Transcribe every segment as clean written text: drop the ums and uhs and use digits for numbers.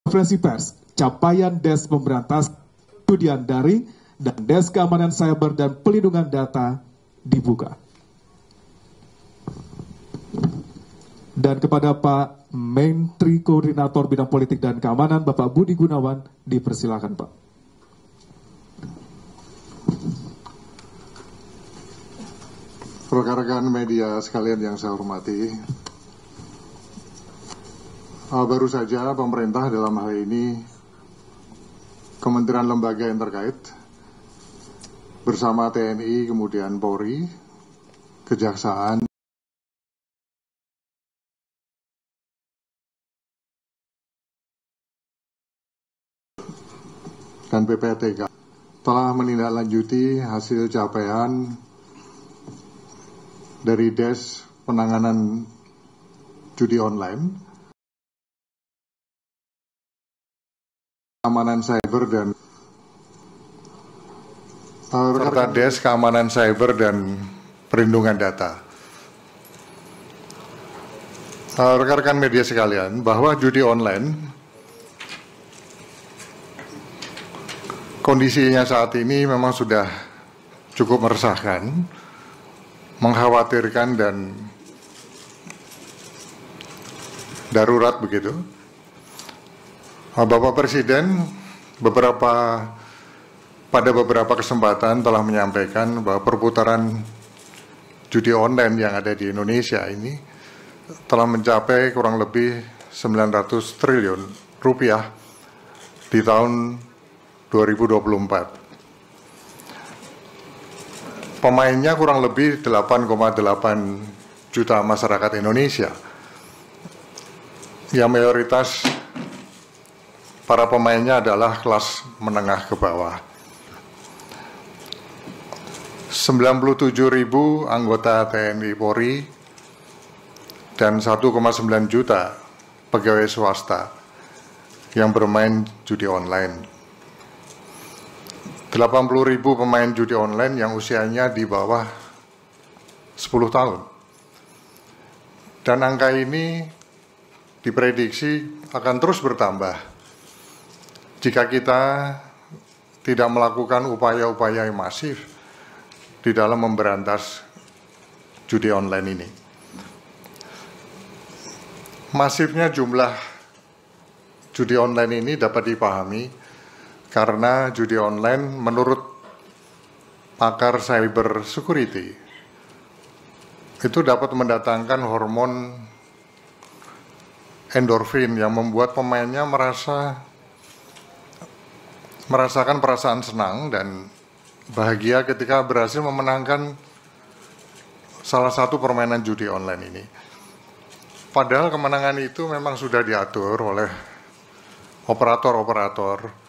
konferensi pers, capaian Des Pemberantasan Studian Daring dan Des Keamanan Cyber dan Pelindungan Data dibuka. Dan kepada Pak Menteri Koordinator Bidang Politik dan Keamanan, Bapak Budi Gunawan, dipersilakan Pak. Rekan-rekan media sekalian yang saya hormati, baru saja pemerintah dalam hal ini kementerian lembaga yang terkait bersama TNI, kemudian Polri, Kejaksaan, dan PPTK telah menindaklanjuti hasil capaian dari Des Penanganan Judi Online, Keamanan Cyber dan serta Des Keamanan Cyber dan Perlindungan Data. Rekan-rekan media sekalian, bahwa judi online kondisinya saat ini memang sudah cukup meresahkan, mengkhawatirkan dan darurat begitu. Bapak Presiden pada beberapa kesempatan telah menyampaikan bahwa perputaran judi online yang ada di Indonesia ini telah mencapai kurang lebih 900 triliun rupiah di tahun 2024. Pemainnya kurang lebih 8,8 juta masyarakat Indonesia, yang mayoritas para pemainnya adalah kelas menengah ke bawah. 97.000 anggota TNI Polri dan 1,9 juta pegawai swasta yang bermain judi online. 80.000 pemain judi online yang usianya di bawah 10 tahun. Dan angka ini diprediksi akan terus bertambah jika kita tidak melakukan upaya-upaya yang masif di dalam memberantas judi online ini. Masifnya jumlah judi online ini dapat dipahami karena judi online menurut pakar cyber security itu dapat mendatangkan hormon endorfin yang membuat pemainnya merasakan perasaan senang dan bahagia ketika berhasil memenangkan salah satu permainan judi online ini. Padahal kemenangan itu memang sudah diatur oleh operator-operator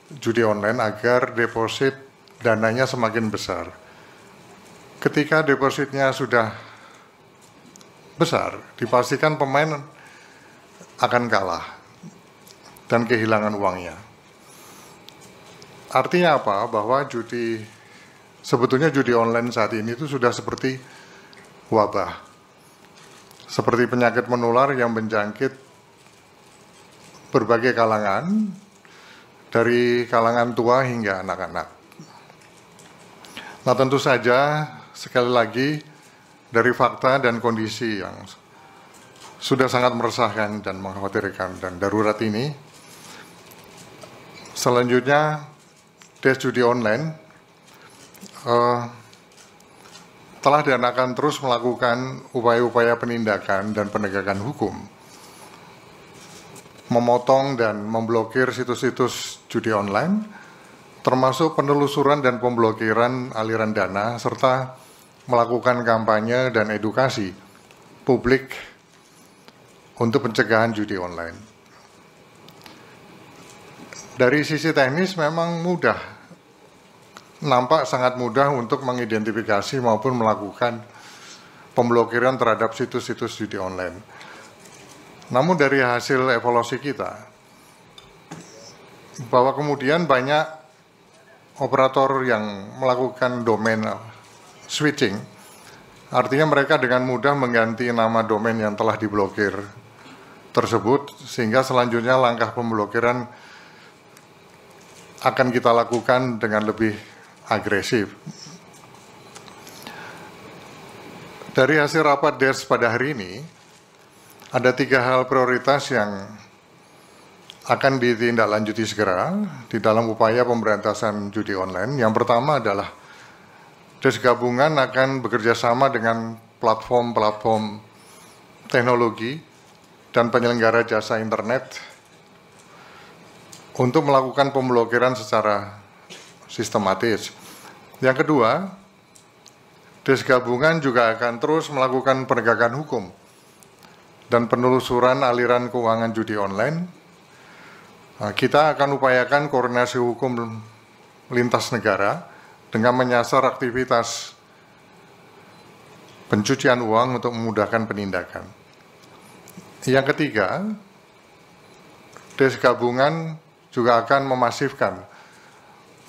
judi online agar deposit dananya semakin besar. Ketika depositnya sudah besar, dipastikan pemain akan kalah dan kehilangan uangnya. Artinya apa? Bahwa sebetulnya judi online saat ini itu sudah seperti wabah, seperti penyakit menular yang menjangkit berbagai kalangan, dari kalangan tua hingga anak-anak. Nah, tentu saja sekali lagi dari fakta dan kondisi yang sudah sangat meresahkan dan mengkhawatirkan dan darurat ini, selanjutnya Des judi online telah dan akan terus melakukan upaya-upaya penindakan dan penegakan hukum, memotong dan memblokir situs-situs judi online, termasuk penelusuran dan pemblokiran aliran dana, serta melakukan kampanye dan edukasi publik untuk pencegahan judi online. Dari sisi teknis memang mudah, nampak sangat mudah untuk mengidentifikasi maupun melakukan pemblokiran terhadap situs-situs judi online. Namun dari hasil evaluasi kita, bahwa kemudian banyak operator yang melakukan domain switching, artinya mereka dengan mudah mengganti nama domain yang telah diblokir tersebut, sehingga selanjutnya langkah pemblokiran akan kita lakukan dengan lebih agresif. Dari hasil rapat DES pada hari ini, ada 3 hal prioritas yang akan ditindaklanjuti segera di dalam upaya pemberantasan judi online. Yang pertama adalah DES gabungan akan bekerja sama dengan platform-platform teknologi dan penyelenggara jasa internet untuk melakukan pemblokiran secara sistematis. Yang kedua, DES gabungan juga akan terus melakukan penegakan hukum dan penelusuran aliran keuangan judi online. Kita akan upayakan koordinasi hukum lintas negara dengan menyasar aktivitas pencucian uang untuk memudahkan penindakan. Yang ketiga, DES gabungan juga akan memasifkan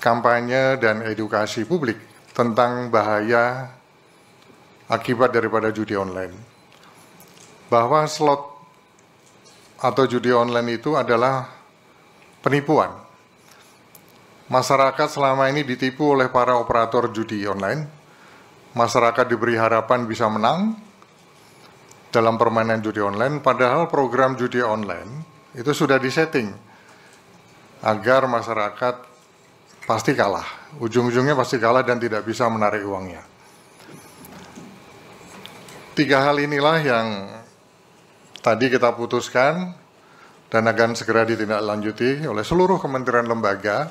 kampanye dan edukasi publik tentang bahaya akibat daripada judi online. Bahwa slot atau judi online itu adalah penipuan. Masyarakat selama ini ditipu oleh para operator judi online. Masyarakat diberi harapan bisa menang dalam permainan judi online, padahal program judi online itu sudah disetting agar masyarakat pasti kalah. Ujung-ujungnya pasti kalah dan tidak bisa menarik uangnya. 3 hal inilah yang tadi kita putuskan dan akan segera ditindaklanjuti oleh seluruh kementerian lembaga,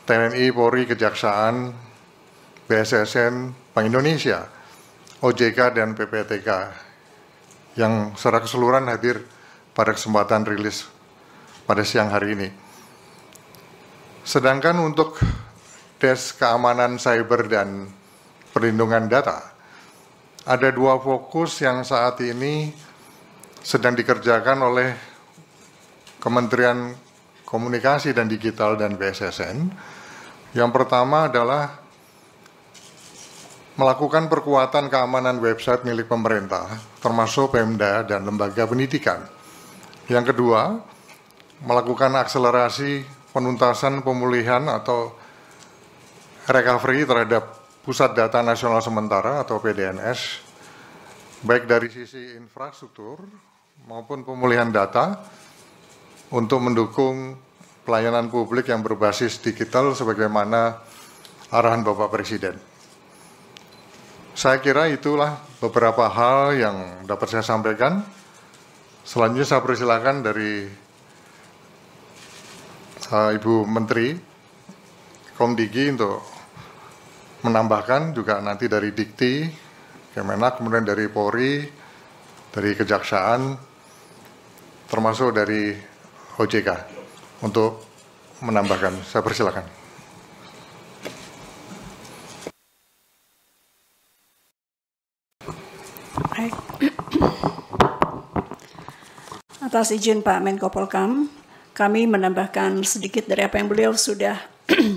TNI, Polri, Kejaksaan, BSSN, Bank Indonesia, OJK, dan PPTK yang secara keseluruhan hadir pada kesempatan rilis pada siang hari ini. Sedangkan untuk DES keamanan cyber dan perlindungan data, ada 2 fokus yang saat ini sedang dikerjakan oleh Kementerian Komunikasi dan Digital dan BSSN. Yang pertama adalah melakukan perkuatan keamanan website milik pemerintah, termasuk Pemda dan lembaga pendidikan. Yang kedua, melakukan akselerasi penuntasan pemulihan atau recovery terhadap Pusat Data Nasional Sementara atau PDNS, baik dari sisi infrastruktur maupun pemulihan data, untuk mendukung pelayanan publik yang berbasis digital sebagaimana arahan Bapak Presiden. Saya kira itulah beberapa hal yang dapat saya sampaikan. Selanjutnya saya persilakan dari Ibu Menteri Komdigi untuk menambahkan, juga nanti dari Dikti, Kemenak, kemudian dari Polri, dari Kejaksaan, termasuk dari OJK untuk menambahkan. Saya persilakan. Baik. Atas izin Pak Menko Polkam, kami menambahkan sedikit dari apa yang beliau sudah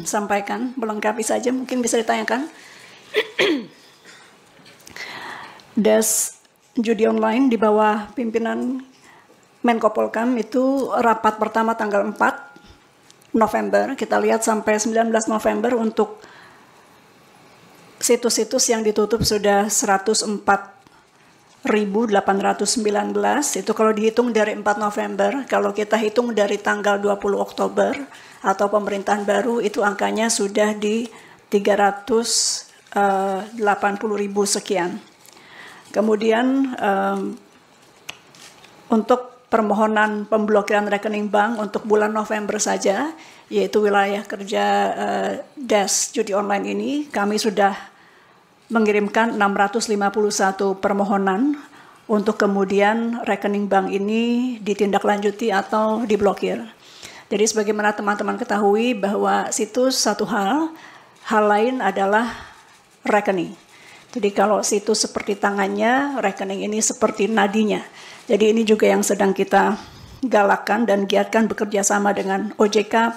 sampaikan, melengkapi saja, mungkin bisa ditanyakan. DES judi online di bawah pimpinan Menko Polkam itu rapat pertama tanggal 4 November, kita lihat sampai 19 November untuk situs-situs yang ditutup sudah 104.819, itu kalau dihitung dari 4 November, kalau kita hitung dari tanggal 20 Oktober atau pemerintahan baru, itu angkanya sudah di 380.000 sekian. Kemudian untuk permohonan pemblokiran rekening bank untuk bulan November saja, yaitu wilayah kerja DES judi online ini, kami sudah mengirimkan 651 permohonan untuk kemudian rekening bank ini ditindaklanjuti atau diblokir. Jadi sebagaimana teman-teman ketahui bahwa situs satu hal lain adalah rekening. Jadi kalau situs seperti tangannya, rekening ini seperti nadinya. Jadi ini juga yang sedang kita galakkan dan giatkan bekerja sama dengan OJK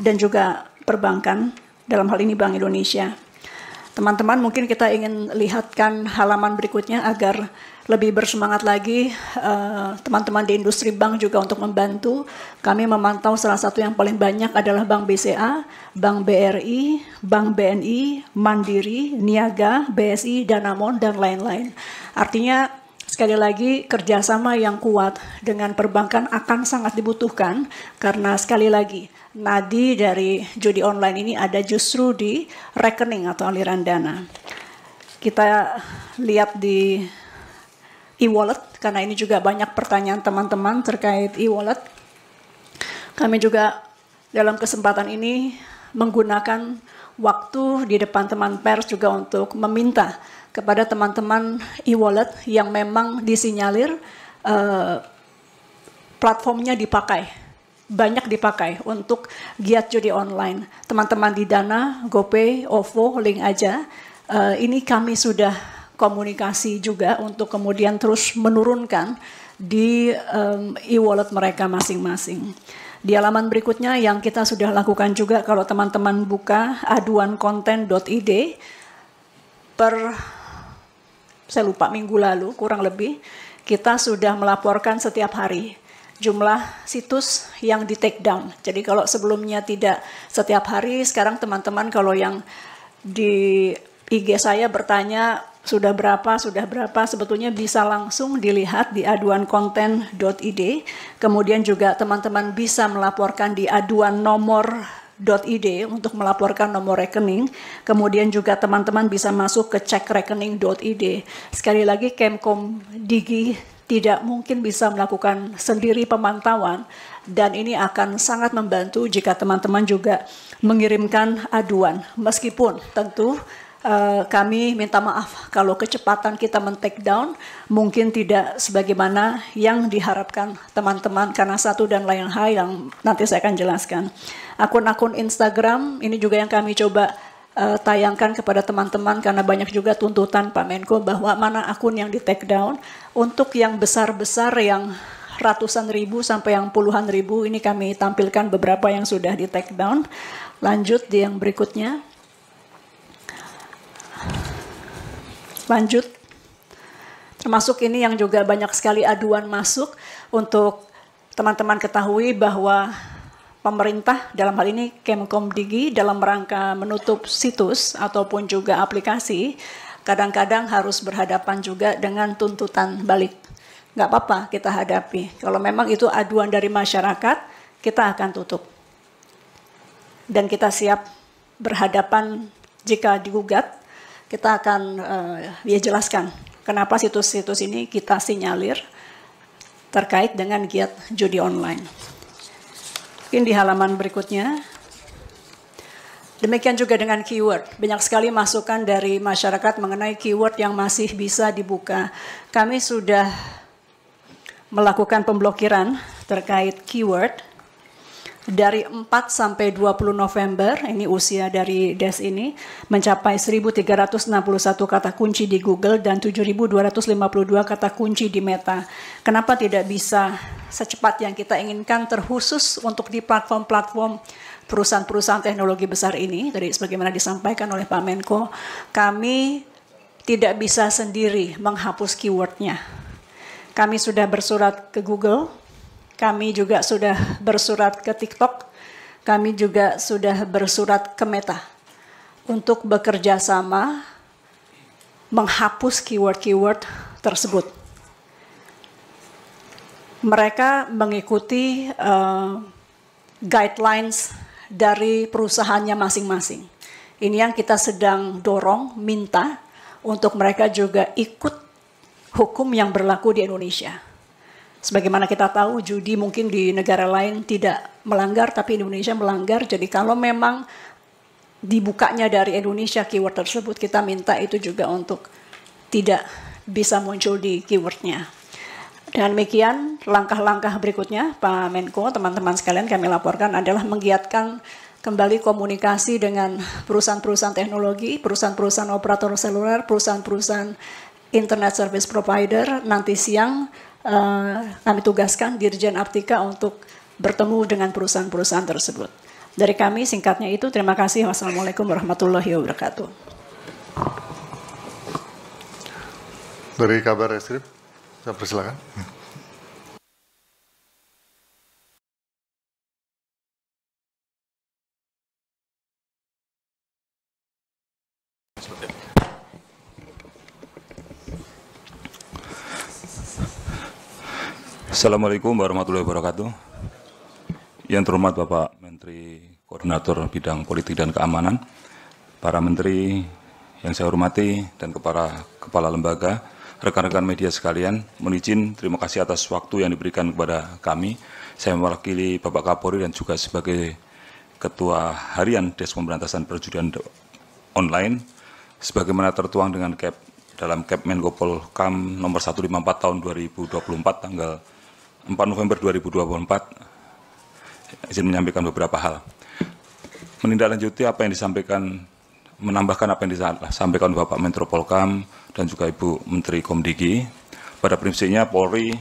dan juga perbankan, dalam hal ini Bank Indonesia. Teman-teman, mungkin kita ingin lihatkan halaman berikutnya agar lebih bersemangat lagi. Teman-teman di industri bank juga untuk membantu. Kami memantau salah satu yang paling banyak adalah Bank BCA, Bank BRI, Bank BNI, Mandiri, Niaga, BSI, Danamon, dan lain-lain. Artinya, sekali lagi, kerjasama yang kuat dengan perbankan akan sangat dibutuhkan karena sekali lagi, nadi dari judi online ini ada justru di rekening atau aliran dana. Kita lihat di e-wallet, karena ini juga banyak pertanyaan teman-teman terkait e-wallet. Kami juga dalam kesempatan ini menggunakan waktu di depan teman pers juga untuk meminta kepada teman-teman e-wallet yang memang disinyalir platformnya dipakai, banyak dipakai untuk giat judi online. Teman-teman di Dana, GoPay, OVO, link aja. Ini kami sudah komunikasi juga untuk kemudian terus menurunkan di e-wallet mereka masing-masing. Di halaman berikutnya yang kita sudah lakukan juga, kalau teman-teman buka aduankonten.id saya lupa minggu lalu kurang lebih, kita sudah melaporkan setiap hari jumlah situs yang di take down. Jadi kalau sebelumnya tidak setiap hari, sekarang teman-teman kalau yang di IG saya bertanya sudah berapa, sebetulnya bisa langsung dilihat di aduankonten.id. Kemudian juga teman-teman bisa melaporkan di aduannomor.id untuk melaporkan nomor rekening. Kemudian juga teman-teman bisa masuk ke cekrekening.id. Sekali lagi, Kemkom Digi tidak mungkin bisa melakukan sendiri pemantauan, dan ini akan sangat membantu jika teman-teman juga mengirimkan aduan. Meskipun tentu kami minta maaf kalau kecepatan kita men-take down mungkin tidak sebagaimana yang diharapkan teman-teman karena satu dan lain hal yang nanti saya akan jelaskan. Akun-akun Instagram ini juga yang kami coba tayangkan kepada teman-teman karena banyak juga tuntutan Pak Menko bahwa mana akun yang di-take down. Untuk yang besar-besar yang ratusan ribu sampai yang puluhan ribu ini kami tampilkan beberapa yang sudah di-take down. Lanjut di yang berikutnya. Lanjut, termasuk ini yang juga banyak sekali aduan masuk untuk teman-teman ketahui bahwa pemerintah dalam hal ini Kemkom Digi dalam rangka menutup situs ataupun juga aplikasi kadang-kadang harus berhadapan juga dengan tuntutan balik. Nggak apa-apa kita hadapi. Kalau memang itu aduan dari masyarakat, kita akan tutup. Dan kita siap berhadapan jika digugat. Kita akan jelaskan kenapa situs-situs ini kita sinyalir terkait dengan giat judi online. Mungkin di halaman berikutnya. Demikian juga dengan keyword. Banyak sekali masukan dari masyarakat mengenai keyword yang masih bisa dibuka. Kami sudah melakukan pemblokiran terkait keyword dari 4 sampai 20 November, ini usia dari DES ini, mencapai 1.361 kata kunci di Google dan 7.252 kata kunci di Meta. Kenapa tidak bisa secepat yang kita inginkan terkhusus untuk di platform-platform perusahaan-perusahaan teknologi besar ini, tadi sebagaimana disampaikan oleh Pak Menko, kami tidak bisa sendiri menghapus keywordnya. Kami sudah bersurat ke Google, kami juga sudah bersurat ke TikTok, kami juga sudah bersurat ke Meta untuk bekerja sama menghapus keyword-keyword tersebut. Mereka mengikuti guidelines dari perusahaannya masing-masing. Ini yang kita sedang dorong, minta untuk mereka juga ikut hukum yang berlaku di Indonesia. Sebagaimana kita tahu, judi mungkin di negara lain tidak melanggar, tapi Indonesia melanggar. Jadi kalau memang dibukanya dari Indonesia keyword tersebut, kita minta itu juga untuk tidak bisa muncul di keywordnya. Dan demikian langkah-langkah berikutnya, Pak Menko, teman-teman sekalian kami laporkan adalah menggiatkan kembali komunikasi dengan perusahaan-perusahaan teknologi, perusahaan-perusahaan operator seluler, perusahaan-perusahaan internet service provider. Nanti siang kami tugaskan Dirjen Aptika untuk bertemu dengan perusahaan-perusahaan tersebut. Dari kami singkatnya itu, terima kasih. Wassalamualaikum warahmatullahi wabarakatuh. Dari Kabar Eskrim, saya persilakan. Assalamualaikum warahmatullahi wabarakatuh. Yang terhormat Bapak Menteri Koordinator Bidang Politik dan Keamanan, para Menteri yang saya hormati, dan kepala lembaga, rekan-rekan media sekalian, mohon izin terima kasih atas waktu yang diberikan kepada kami. Saya mewakili Bapak Kapolri dan juga sebagai Ketua Harian Des Pemberantasan Perjudian Online, sebagaimana tertuang dengan dalam Kep Menko Polhukam nomor 154 tahun 2024 tanggal 4 November 2024, izin menyampaikan beberapa hal. Menindaklanjuti apa yang disampaikan, menambahkan apa yang disampaikan Bapak Menko Polhukam dan juga Ibu Menteri Komdigi. Pada prinsipnya Polri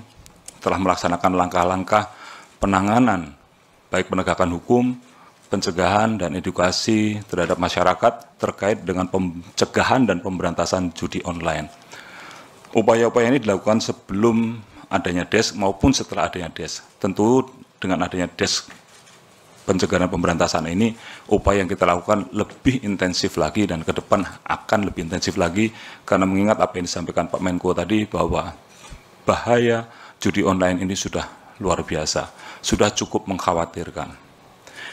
telah melaksanakan langkah-langkah penanganan, baik penegakan hukum, pencegahan dan edukasi terhadap masyarakat terkait dengan pencegahan dan pemberantasan judi online. Upaya-upaya ini dilakukan sebelum adanya DES maupun setelah adanya DES. Tentu dengan adanya DES pencegahan dan pemberantasan ini, upaya yang kita lakukan lebih intensif lagi dan ke depan akan lebih intensif lagi, karena mengingat apa yang disampaikan Pak Menko tadi bahwa bahaya judi online ini sudah luar biasa, sudah cukup mengkhawatirkan.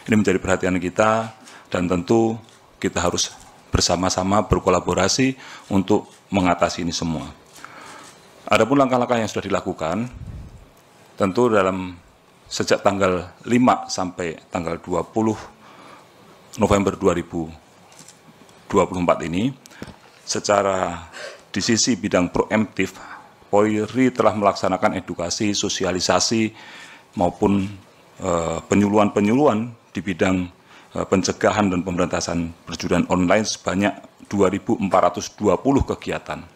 Ini menjadi perhatian kita dan tentu kita harus bersama-sama berkolaborasi untuk mengatasi ini semua. Adapun langkah-langkah yang sudah dilakukan, tentu sejak tanggal 5 sampai tanggal 20 November 2024 ini, secara di sisi bidang proaktif, Polri telah melaksanakan edukasi, sosialisasi, maupun penyuluhan-penyuluhan di bidang pencegahan dan pemberantasan perjudian online sebanyak 2.420 kegiatan.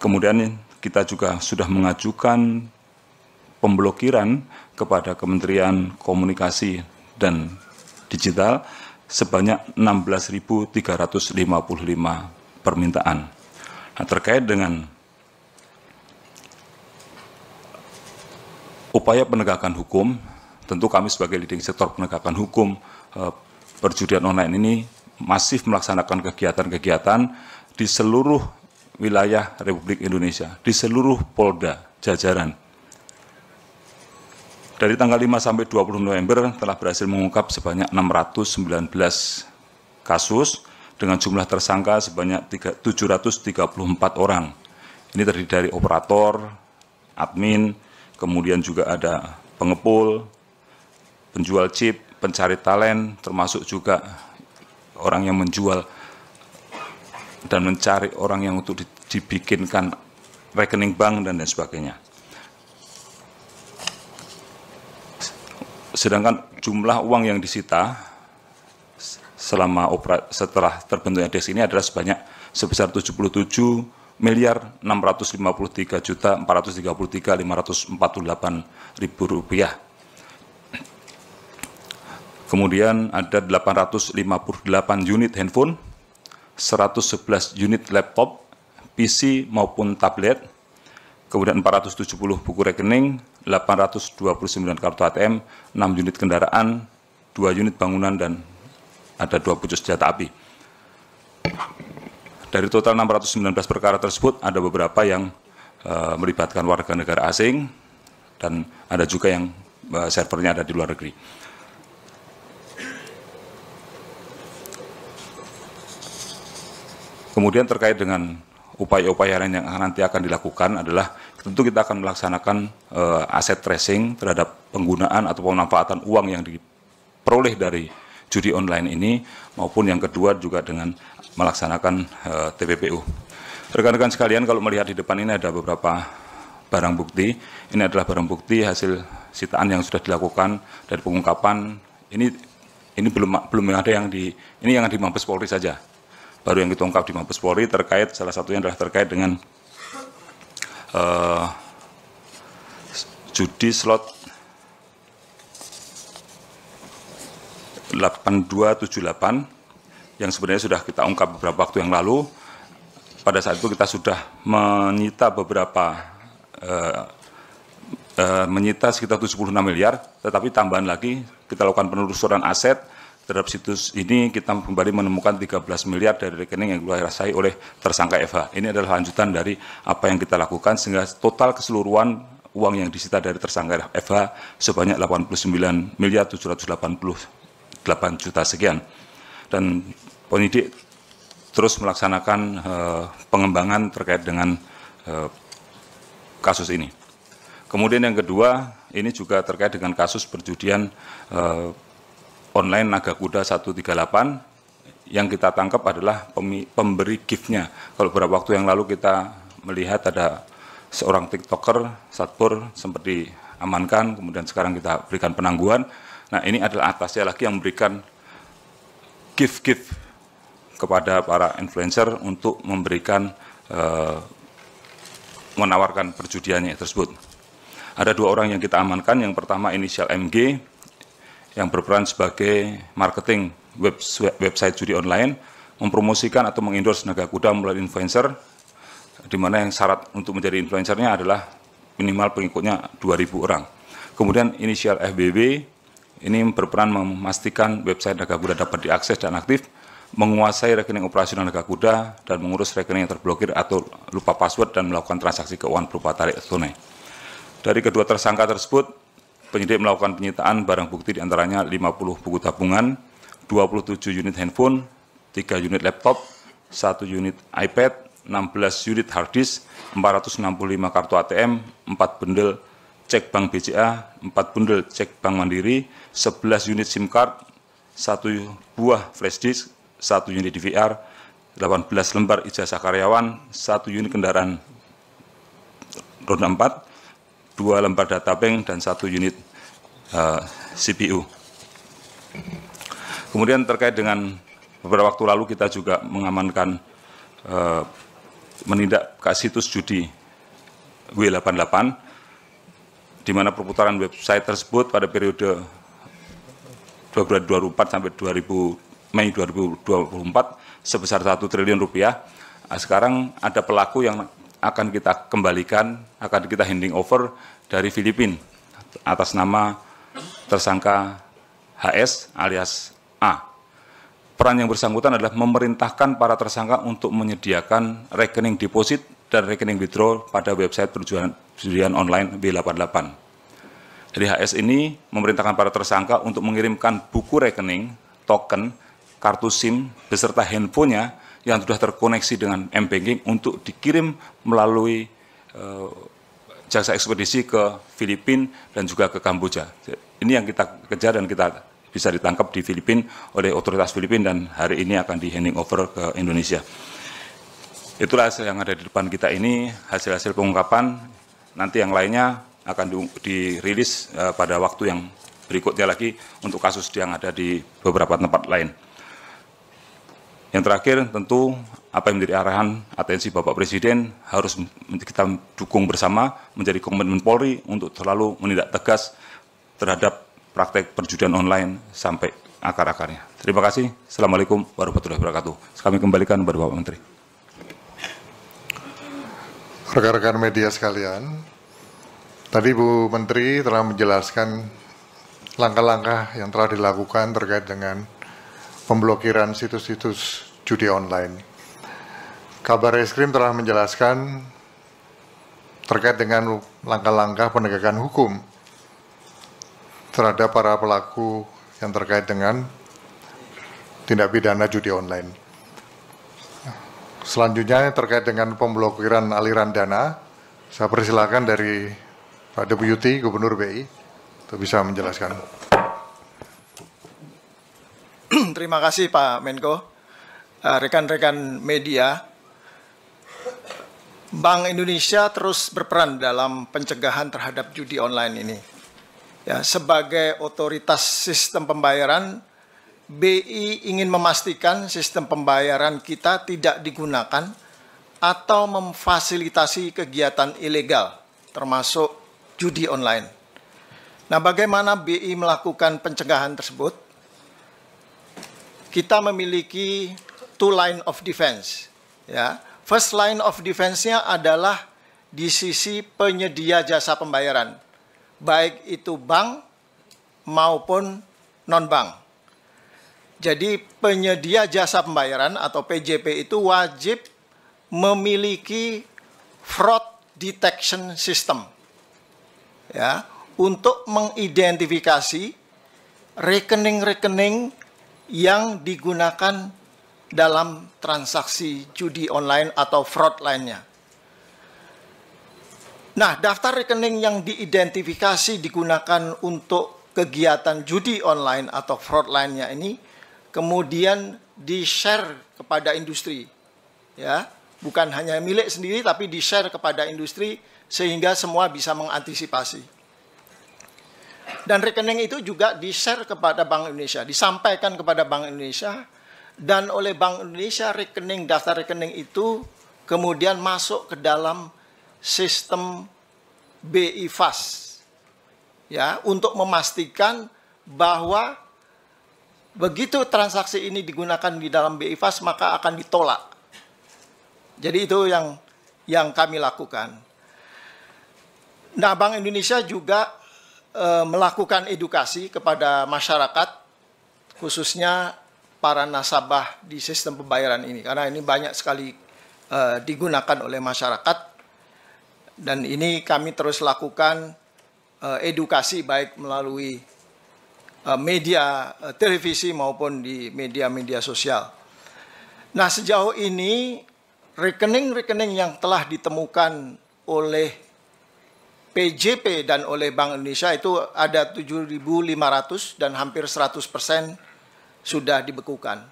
Kemudian kita juga sudah mengajukan pemblokiran kepada Kementerian Komunikasi dan Digital sebanyak 16.355 permintaan. Nah, terkait dengan upaya penegakan hukum, tentu kami sebagai leading sektor penegakan hukum perjudian online ini masif melaksanakan kegiatan-kegiatan di seluruh wilayah Republik Indonesia, di seluruh Polda jajaran. Dari tanggal 5 sampai 20 November telah berhasil mengungkap sebanyak 619 kasus dengan jumlah tersangka sebanyak 734 orang. Ini terdiri dari operator, admin, kemudian juga ada pengepul, penjual chip, pencari talent, termasuk juga orang yang menjual dan mencari orang yang untuk dibikinkan rekening bank dan lain sebagainya. Sedangkan jumlah uang yang disita setelah terbentuknya DES ini adalah sebesar 77.653.433.548 rupiah. Kemudian ada 858 unit handphone, 111 unit laptop, PC maupun tablet, kemudian 470 buku rekening, 829 kartu ATM, 6 unit kendaraan, 2 unit bangunan, dan ada 2 pucuk senjata api. Dari total 619 perkara tersebut, ada beberapa yang melibatkan warga negara asing, dan ada juga yang servernya ada di luar negeri. Kemudian terkait dengan upaya-upaya lain yang nanti akan dilakukan adalah tentu kita akan melaksanakan aset tracing terhadap penggunaan atau pemanfaatan uang yang diperoleh dari judi online ini, maupun yang kedua juga dengan melaksanakan TPPU. Rekan-rekan sekalian, kalau melihat di depan ini ada beberapa barang bukti. Ini adalah barang bukti hasil sitaan yang sudah dilakukan dari pengungkapan. Ini belum ada yang ini yang di Mabes Polri saja. Baru yang kita ungkap di Mabes Polri terkait, salah satunya adalah terkait dengan judi slot 8278 yang sebenarnya sudah kita ungkap beberapa waktu yang lalu. pada saat itu kita sudah menyita menyita sekitar 76 miliar, tetapi tambahan lagi kita lakukan penelusuran aset terhadap situs ini, kita kembali menemukan 13 miliar dari rekening yang dirasai oleh tersangka FH. Ini adalah lanjutan dari apa yang kita lakukan, sehingga total keseluruhan uang yang disita dari tersangka FH sebanyak 89 miliar 788 juta sekian. Dan penyidik terus melaksanakan pengembangan terkait dengan kasus ini. Kemudian yang kedua, ini juga terkait dengan kasus perjudian online Naga Kuda 138, yang kita tangkap adalah pemberi gift-nya. Kalau beberapa waktu yang lalu kita melihat ada seorang TikToker, Satpur, sempat diamankan, kemudian sekarang kita berikan penangguhan. Nah, ini adalah atasnya lagi yang memberikan gift-gift kepada para influencer untuk memberikan, menawarkan perjudiannya tersebut. Ada 2 orang yang kita amankan. Yang pertama inisial MG, yang berperan sebagai marketing website judi online, mempromosikan atau mengendorse Naga Kuda melalui influencer, di mana yang syarat untuk menjadi influencernya adalah minimal pengikutnya 2.000 orang. Kemudian inisial FBB, ini berperan memastikan website Naga Kuda dapat diakses dan aktif, menguasai rekening operasional Naga Kuda, dan mengurus rekening yang terblokir atau lupa password dan melakukan transaksi keuangan berupa tarik tunai. Dari kedua tersangka tersebut, penyidik melakukan penyitaan barang bukti diantaranya 50 buku tabungan, 27 unit handphone, 3 unit laptop, 1 unit iPad, 16 unit hard disk, 465 kartu ATM, 4 bundel cek bank BCA, 4 bundel cek bank Mandiri, 11 unit SIM card, 1 buah flash disk, 1 unit DVR, 18 lembar ijazah karyawan, 1 unit kendaraan roda 4, 2 lembar data bank, dan 1 unit CPU. Kemudian terkait dengan beberapa waktu lalu kita juga mengamankan, menindak ke situs judi W88, di mana perputaran website tersebut pada periode Februari 2004 sampai Mei 2024 sebesar 1 triliun rupiah. Nah, sekarang ada pelaku yang akan kita kembalikan, akan kita handing over dari Filipina atas nama tersangka HS alias A. Peran yang bersangkutan adalah memerintahkan para tersangka untuk menyediakan rekening deposit dan rekening withdraw pada website perjudian online B88. Jadi HS ini memerintahkan para tersangka untuk mengirimkan buku rekening, token, kartu SIM, beserta handphonenya yang sudah terkoneksi dengan M-Banking untuk dikirim melalui jasa ekspedisi ke Filipina dan juga ke Kamboja. Ini yang kita kejar dan kita bisa ditangkap di Filipina oleh otoritas Filipina dan hari ini akan di-handing over ke Indonesia. Itulah hasil yang ada di depan kita ini, hasil-hasil pengungkapan. Nanti yang lainnya akan dirilis pada waktu yang berikutnya lagi untuk kasus yang ada di beberapa tempat lain. Yang terakhir tentu apa yang menjadi arahan atensi Bapak Presiden harus kita dukung bersama, menjadi komitmen Polri untuk selalu menindak tegas terhadap praktek perjudian online sampai akar-akarnya. Terima kasih. Assalamualaikum warahmatullahi wabarakatuh. Kami kembalikan kepada Bapak Menteri. Rekan-rekan media sekalian, tadi Bu Menteri telah menjelaskan langkah-langkah yang telah dilakukan terkait dengan pemblokiran situs-situs judi online. Kabar Reskrim telah menjelaskan terkait dengan langkah-langkah penegakan hukum terhadap para pelaku yang terkait dengan tindak pidana judi online. Selanjutnya terkait dengan pemblokiran aliran dana, saya persilakan dari Pak Deputi Gubernur BI untuk bisa menjelaskan. Terima kasih Pak Menko. Rekan-rekan media, Bank Indonesia terus berperan dalam pencegahan terhadap judi online ini. Ya, sebagai otoritas sistem pembayaran, BI ingin memastikan sistem pembayaran kita tidak digunakan atau memfasilitasi kegiatan ilegal, termasuk judi online. Nah, bagaimana BI melakukan pencegahan tersebut? Kita memiliki two line of defense. Ya, first line of defense-nya adalah di sisi penyedia jasa pembayaran, baik itu bank maupun non-bank. Jadi penyedia jasa pembayaran atau PJP itu wajib memiliki fraud detection system, ya, untuk mengidentifikasi rekening-rekening yang digunakan dalam transaksi judi online atau fraud lainnya. Nah, daftar rekening yang diidentifikasi digunakan untuk kegiatan judi online atau fraud lainnya ini kemudian di-share kepada industri, ya, bukan hanya milik sendiri tapi di-share kepada industri sehingga semua bisa mengantisipasi. Dan rekening itu juga di-share kepada Bank Indonesia, disampaikan kepada Bank Indonesia, dan oleh Bank Indonesia rekening, daftar rekening itu kemudian masuk ke dalam sistem BI Fast, ya, untuk memastikan bahwa begitu transaksi ini digunakan di dalam BI Fast maka akan ditolak. Jadi itu yang kami lakukan. Nah, Bank Indonesia juga melakukan edukasi kepada masyarakat, khususnya para nasabah di sistem pembayaran ini, karena ini banyak sekali digunakan oleh masyarakat, dan ini kami terus lakukan edukasi baik melalui media televisi maupun di media-media sosial. Nah, sejauh ini rekening-rekening yang telah ditemukan oleh PJP dan oleh Bank Indonesia itu ada 7.500 dan hampir 100% sudah dibekukan.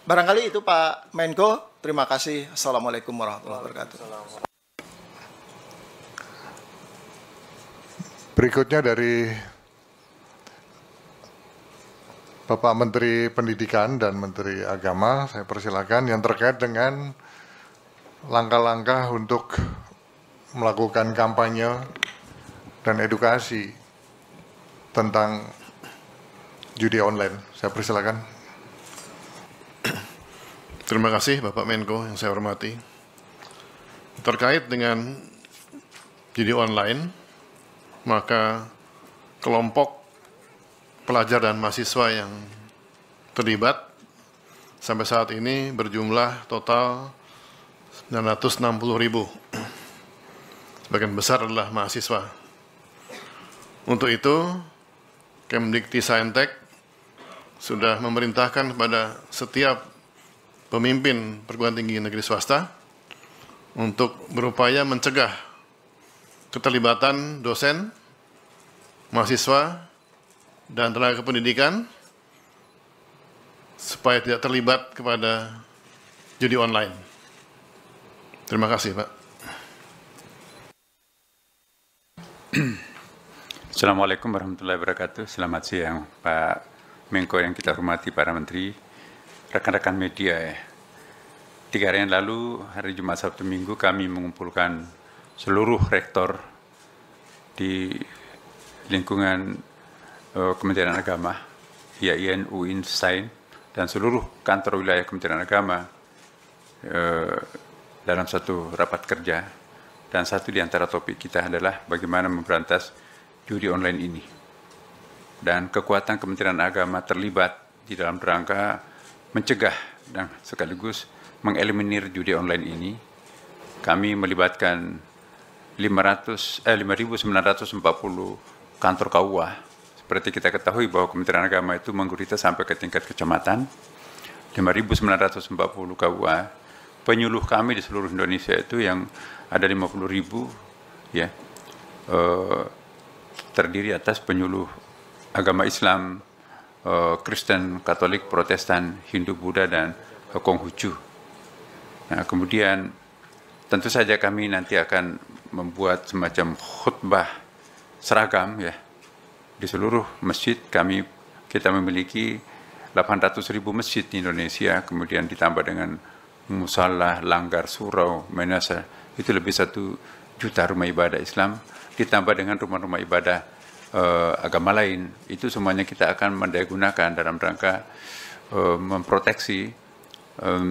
Barangkali itu Pak Menko. Terima kasih. Assalamualaikum warahmatullahi wabarakatuh. Berikutnya dari Bapak Menteri Pendidikan dan Menteri Agama, saya persilakan yang terkait dengan langkah-langkah untuk melakukan kampanye dan edukasi tentang judi online. Saya persilakan. Terima kasih Bapak Menko yang saya hormati. Terkait dengan judi online, maka kelompok pelajar dan mahasiswa yang terlibat sampai saat ini berjumlah total 960.000. Sebagian besar adalah mahasiswa. Untuk itu, Kemdikti-Saintek sudah memerintahkan kepada setiap pemimpin perguruan tinggi negeri swasta untuk berupaya mencegah keterlibatan dosen, mahasiswa, dan tenaga pendidikan supaya tidak terlibat kepada judi online. Terima kasih, Pak. Assalamualaikum warahmatullahi wabarakatuh. Selamat siang Pak Menko yang kita hormati, para menteri, rekan-rekan media. 3 hari yang lalu, hari Jumat, Sabtu, Minggu, kami mengumpulkan seluruh rektor di lingkungan Kementerian Agama, IAIN, UIN, SAIN, dan seluruh kantor wilayah Kementerian Agama dalam satu rapat kerja. Dan satu di antara topik kita adalah bagaimana memberantas judi online ini. Dan kekuatan Kementerian Agama terlibat di dalam rangka mencegah dan sekaligus mengeliminir judi online ini. Kami melibatkan 5.940 kantor KUA. Seperti kita ketahui bahwa Kementerian Agama itu menggurita sampai ke tingkat kecamatan. 5.940 KUA. Penyuluh kami di seluruh Indonesia itu yang ada 50.000, ya, terdiri atas penyuluh agama Islam, Kristen, Katolik, Protestan, Hindu, Buddha, dan Konghucu. Nah, kemudian tentu saja kami nanti akan membuat semacam khutbah seragam, ya, di seluruh masjid. Kita memiliki 800.000 masjid di Indonesia, kemudian ditambah dengan musalla, langgar, surau, menasa. Itu lebih 1 juta rumah ibadah Islam, ditambah dengan rumah-rumah ibadah agama lain. Itu semuanya kita akan mendayagunakan dalam rangka memproteksi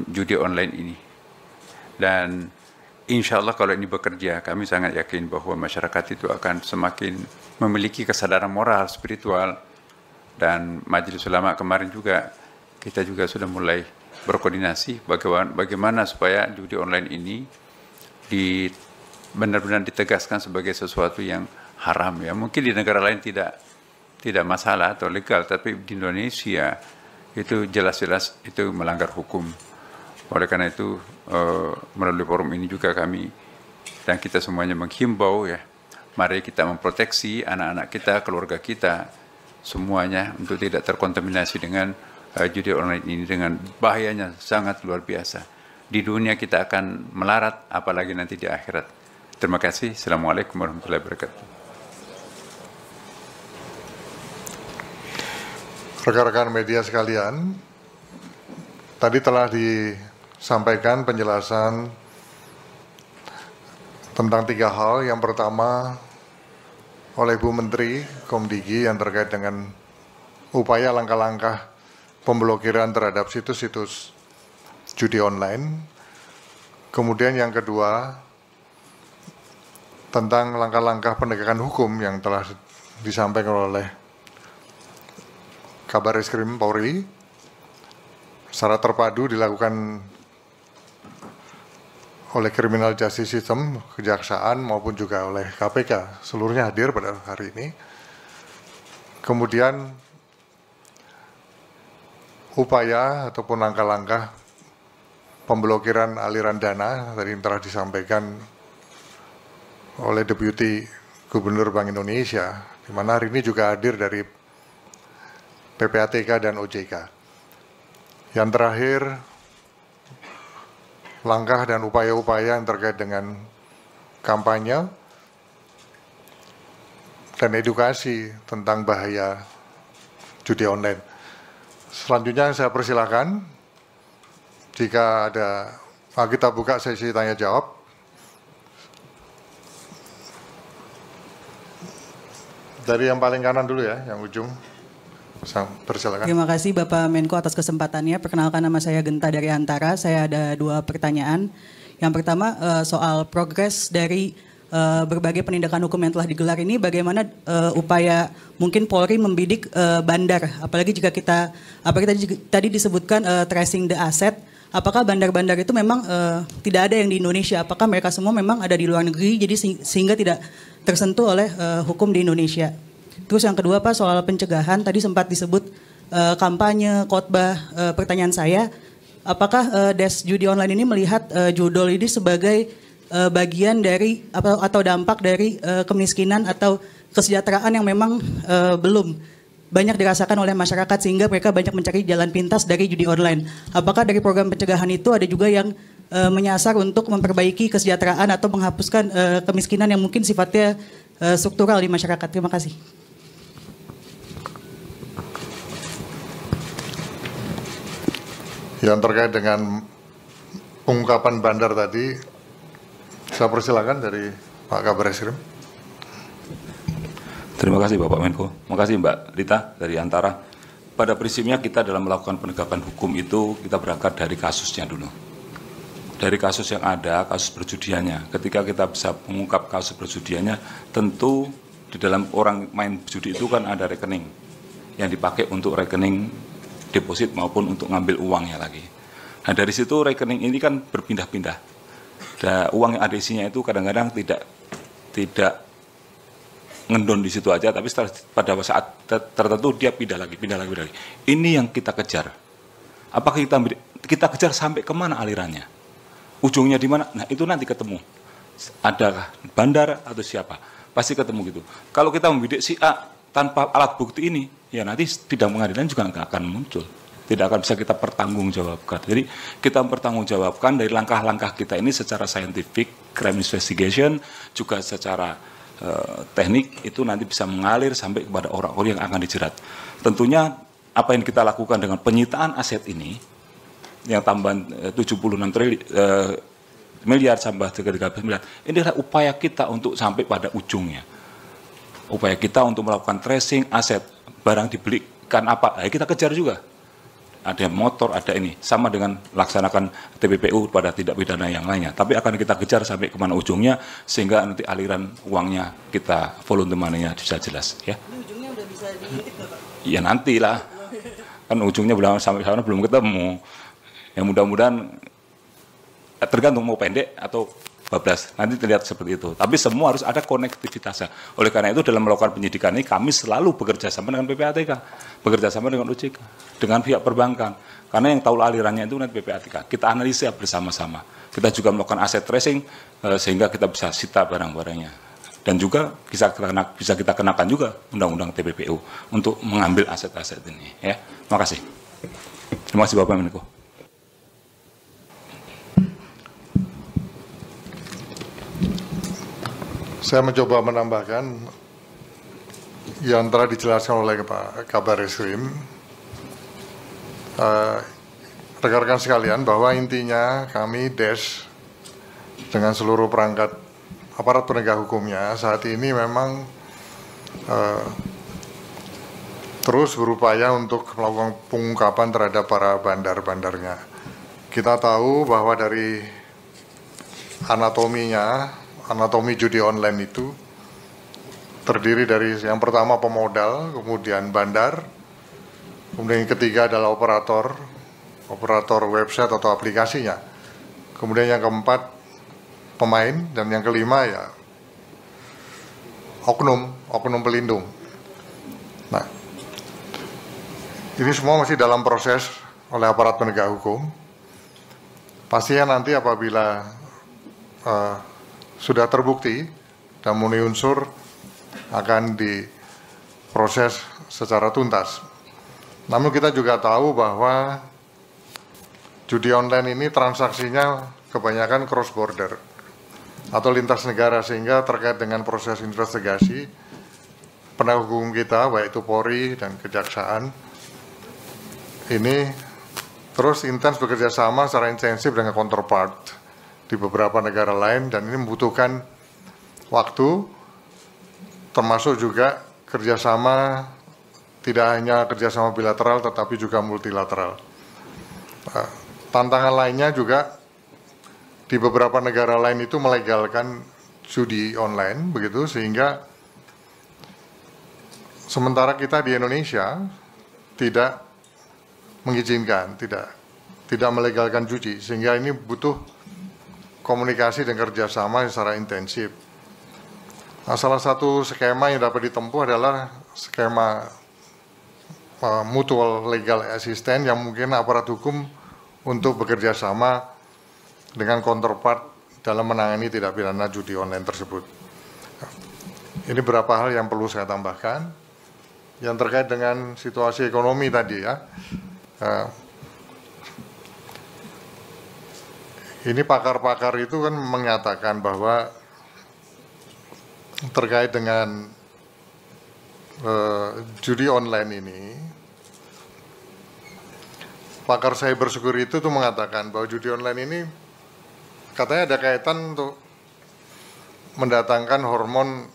judi online ini. Dan insya Allah kalau ini bekerja, kami sangat yakin bahwa masyarakat itu akan semakin memiliki kesadaran moral, spiritual. Dan Majelis Ulama kemarin juga, kita juga sudah mulai berkoordinasi bagaimana supaya judi online ini benar-benar ditegaskan sebagai sesuatu yang haram. Ya, mungkin di negara lain tidak masalah atau legal, tapi di Indonesia itu jelas-jelas itu melanggar hukum. Oleh karena itu melalui forum ini juga kami dan kita semuanya menghimbau, ya, mari kita memproteksi anak-anak kita, keluarga kita, semuanya untuk tidak terkontaminasi dengan judi online ini dengan bahayanya sangat luar biasa. Di dunia kita akan melarat, apalagi nanti di akhirat. Terima kasih. Assalamualaikum warahmatullahi wabarakatuh. Rekan-rekan media sekalian, tadi telah disampaikan penjelasan tentang 3 hal. Yang pertama oleh Bu Menteri Komdigi yang terkait dengan upaya langkah-langkah pemblokiran terhadap situs-situs judi online. Kemudian yang kedua tentang langkah-langkah penegakan hukum yang telah disampaikan oleh Kabar Reskrim Polri secara terpadu dilakukan oleh Criminal Justice System, Kejaksaan maupun juga oleh KPK. Seluruhnya hadir pada hari ini. Kemudian upaya ataupun langkah-langkah pemblokiran aliran dana tadi yang telah disampaikan oleh Deputi Gubernur Bank Indonesia, di mana hari ini juga hadir dari PPATK dan OJK. Yang terakhir, langkah dan upaya-upaya yang terkait dengan kampanye dan edukasi tentang bahaya judi online. Selanjutnya saya persilakan, jika ada, kita buka sesi tanya jawab. Dari yang paling kanan dulu ya, yang ujung. Persilakan. Terima kasih Bapak Menko atas kesempatannya. Perkenalkan, nama saya Genta dari Antara. Saya ada 2 pertanyaan. Yang pertama soal progres dari berbagai penindakan hukum yang telah digelar ini, bagaimana upaya mungkin Polri membidik bandar, apalagi jika kita, apalagi tadi disebutkan tracing the asset, apakah bandar-bandar itu memang tidak ada yang di Indonesia, apakah mereka semua memang ada di luar negeri, jadi sehingga tidak tersentuh oleh hukum di Indonesia. Terus yang kedua Pak, soal pencegahan, tadi sempat disebut kampanye, khotbah. Pertanyaan saya, apakah Des Judi Online ini melihat judol ini sebagai bagian dari atau dampak dari kemiskinan atau kesejahteraan yang memang belum banyak dirasakan oleh masyarakat sehingga mereka banyak mencari jalan pintas dari judi online. Apakah dari program pencegahan itu ada juga yang menyasar untuk memperbaiki kesejahteraan atau menghapuskan kemiskinan yang mungkin sifatnya struktural di masyarakat? Terima kasih. Yang terkait dengan pengungkapan bandar tadi, saya persilakan dari Pak Kabar Reskrim. Terima kasih Bapak Menko. Terima kasih Mbak Rita dari Antara. Pada prinsipnya kita dalam melakukan penegakan hukum itu kita berangkat dari kasusnya dulu. Dari kasus yang ada, kasus perjudiannya. Ketika kita bisa mengungkap kasus perjudiannya, tentu di dalam orang main judi itu kan ada rekening yang dipakai untuk rekening deposit maupun untuk ngambil uangnya lagi. Nah dari situ rekening ini kan berpindah-pindah. Dan uang yang ada isinya itu kadang-kadang tidak ngendon di situ aja, tapi pada saat tertentu dia pindah lagi. Ini yang kita kejar. Apakah kita kejar sampai kemana alirannya? Ujungnya di mana? Nah itu nanti ketemu. Adakah bandar atau siapa? Pasti ketemu gitu. Kalau kita membidik si A tanpa alat bukti ini, ya nanti sidang pengadilan juga nggak akan muncul. Tidak akan bisa kita pertanggungjawabkan. Jadi kita mempertanggungjawabkan dari langkah-langkah kita ini secara scientific, crime investigation, juga secara teknik itu nanti bisa mengalir sampai kepada orang-orang yang akan dijerat. Tentunya apa yang kita lakukan dengan penyitaan aset ini, yang tambahan 76 miliar tambah 13 miliar, ini adalah upaya kita untuk sampai pada ujungnya. Upaya kita untuk melakukan tracing aset, barang dibelikan apa, kita kejar juga. ada motor, ada ini. Sama dengan laksanakan TPPU pada tindak pidana yang lainnya. Tapi akan kita kejar sampai kemana ujungnya, sehingga nanti aliran uangnya kita volume money-nya bisa jelas. Ya. Ini ujungnya udah bisa diintip nggak, Pak? Ya nantilah. Kan ujungnya belum sampai sana belum ketemu. Ya mudah-mudahan tergantung mau pendek atau bablas, nanti terlihat seperti itu. Tapi semua harus ada konektivitasnya. Oleh karena itu dalam melakukan penyidikan ini kami selalu bekerja sama dengan PPATK, bekerja sama dengan OJK, dengan pihak perbankan. Karena yang tahu alirannya itu nanti PPATK. Kita analisa bersama-sama. Kita juga melakukan aset tracing sehingga kita bisa sita barang-barangnya. Dan juga bisa kita kenakan juga undang-undang TPPU untuk mengambil aset-aset ini. Ya, terima kasih. Terima kasih Bapak Menko. Saya mencoba menambahkan yang telah dijelaskan oleh Pak Kabar Eskrim. Rekan-rekan sekalian, bahwa intinya kami DES dengan seluruh perangkat aparat penegak hukumnya saat ini memang terus berupaya untuk melakukan pengungkapan terhadap para bandar-bandarnya. Kita tahu bahwa dari anatomi judi online itu terdiri dari yang pertama pemodal, kemudian bandar, kemudian yang ketiga adalah operator website atau aplikasinya, kemudian yang keempat pemain, dan yang kelima ya oknum pelindung. Nah, ini semua masih dalam proses oleh aparat penegak hukum. Pastinya nanti apabila sudah terbukti dan memenuhi unsur akan diproses secara tuntas. Namun kita juga tahu bahwa judi online ini transaksinya kebanyakan cross border atau lintas negara, sehingga terkait dengan proses investigasi penegak hukum kita baik itu Polri dan Kejaksaan ini terus intens bekerja sama secara intensif dengan counterpart di beberapa negara lain, dan ini membutuhkan waktu, termasuk juga kerjasama, tidak hanya kerjasama bilateral tetapi juga multilateral. Tantangan lainnya juga di beberapa negara lain itu melegalkan judi online, begitu, sehingga sementara kita di Indonesia tidak mengizinkan, tidak melegalkan judi, sehingga ini butuh komunikasi dan kerjasama secara intensif. Nah, salah satu skema yang dapat ditempuh adalah skema mutual legal assistance yang mungkin aparat hukum untuk bekerja sama dengan counterpart dalam menangani tindak pidana judi online tersebut. Ini beberapa hal yang perlu saya tambahkan. Yang terkait dengan situasi ekonomi tadi ya. Ini pakar-pakar itu kan menyatakan bahwa terkait dengan judi online ini, pakar cybersecurity itu mengatakan bahwa judi online ini katanya ada kaitan untuk mendatangkan hormon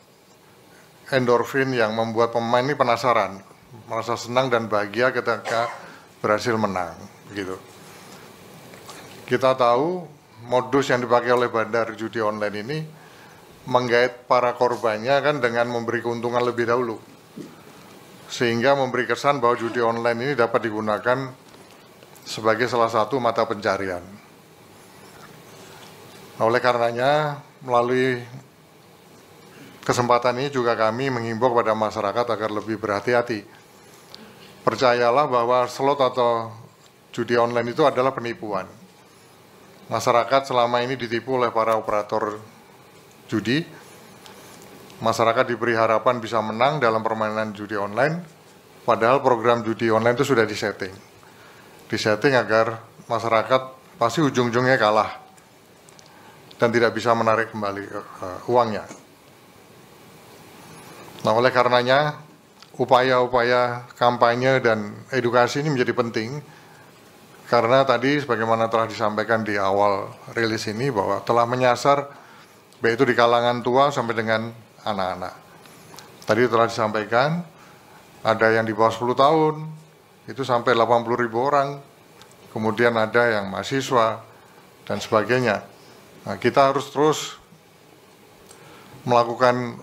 endorfin yang membuat pemain ini penasaran, merasa senang dan bahagia ketika berhasil menang, begitu. Kita tahu modus yang dipakai oleh bandar judi online ini menggait para korbannya kan dengan memberi keuntungan lebih dahulu, sehingga memberi kesan bahwa judi online ini dapat digunakan sebagai salah satu mata pencarian. Nah, oleh karenanya melalui kesempatan ini juga kami menghimbau kepada masyarakat agar lebih berhati-hati. Percayalah bahwa slot atau judi online itu adalah penipuan. Masyarakat selama ini ditipu oleh para operator judi. Masyarakat diberi harapan bisa menang dalam permainan judi online, padahal program judi online itu sudah disetting. Disetting agar masyarakat pasti ujung-ujungnya kalah dan tidak bisa menarik kembali uangnya. Nah, oleh karenanya upaya-upaya kampanye dan edukasi ini menjadi penting. Karena tadi sebagaimana telah disampaikan di awal rilis ini bahwa telah menyasar baik itu di kalangan tua sampai dengan anak-anak. Tadi telah disampaikan ada yang di bawah 10 tahun itu sampai 80.000 orang, kemudian ada yang mahasiswa dan sebagainya. Nah, kita harus terus melakukan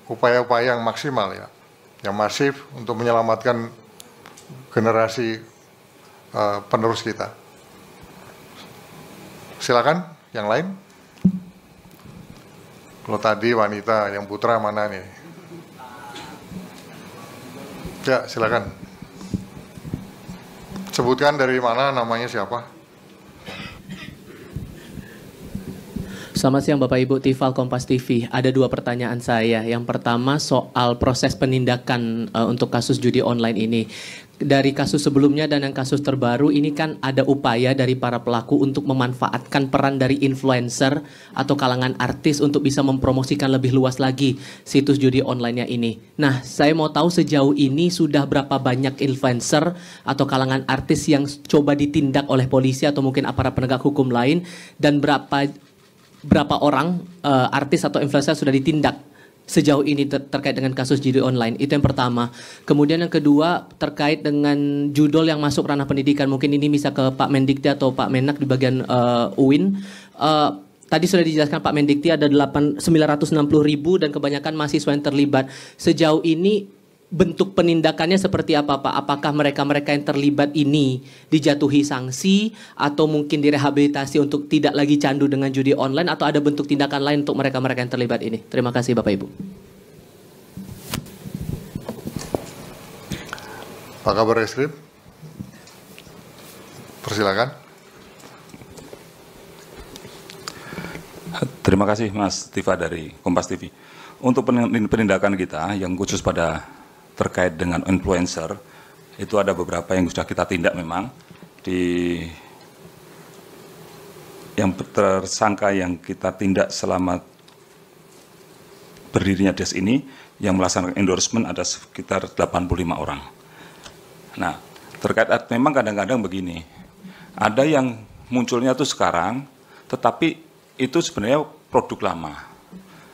upaya-upaya yang maksimal ya, yang masif untuk menyelamatkan generasi penerus kita. Silakan, yang lain. Kalau tadi wanita, yang putra mana nih? Ya, silakan. Sebutkan dari mana, namanya siapa? Selamat siang Bapak Ibu, Tifal Kompas TV. Ada 2 pertanyaan saya. Yang pertama soal proses penindakan untuk kasus judi online ini. Dari kasus sebelumnya dan yang kasus terbaru ini kan ada upaya dari para pelaku untuk memanfaatkan peran dari influencer atau kalangan artis untuk bisa mempromosikan lebih luas lagi situs judi online-nya ini. Nah, saya mau tahu sejauh ini sudah berapa banyak influencer atau kalangan artis yang coba ditindak oleh polisi atau mungkin aparat penegak hukum lain, dan berapa orang artis atau influencer sudah ditindak sejauh ini terkait dengan kasus judi online. Itu yang pertama. Kemudian yang kedua terkait dengan judul yang masuk ranah pendidikan. Mungkin ini bisa ke Pak Mendikti atau Pak Menak di bagian UIN. Tadi sudah dijelaskan Pak Mendikti ada 960.000 dan kebanyakan mahasiswa yang terlibat. Sejauh ini bentuk penindakannya seperti apa Pak? Apakah mereka-mereka yang terlibat ini dijatuhi sanksi atau mungkin direhabilitasi untuk tidak lagi candu dengan judi online, atau ada bentuk tindakan lain untuk mereka-mereka yang terlibat ini? Terima kasih Bapak Ibu. Pak Kabar Eskrim, persilakan. Terima kasih Mas Tifa dari Kompas TV. Untuk penindakan kita yang khusus pada terkait dengan influencer, itu ada beberapa yang sudah kita tindak memang. Yang tersangka yang kita tindak selama berdirinya DES ini, yang melaksanakan endorsement ada sekitar 85 orang. Nah, terkait memang kadang-kadang begini, ada yang munculnya tuh sekarang, tetapi itu sebenarnya produk lama.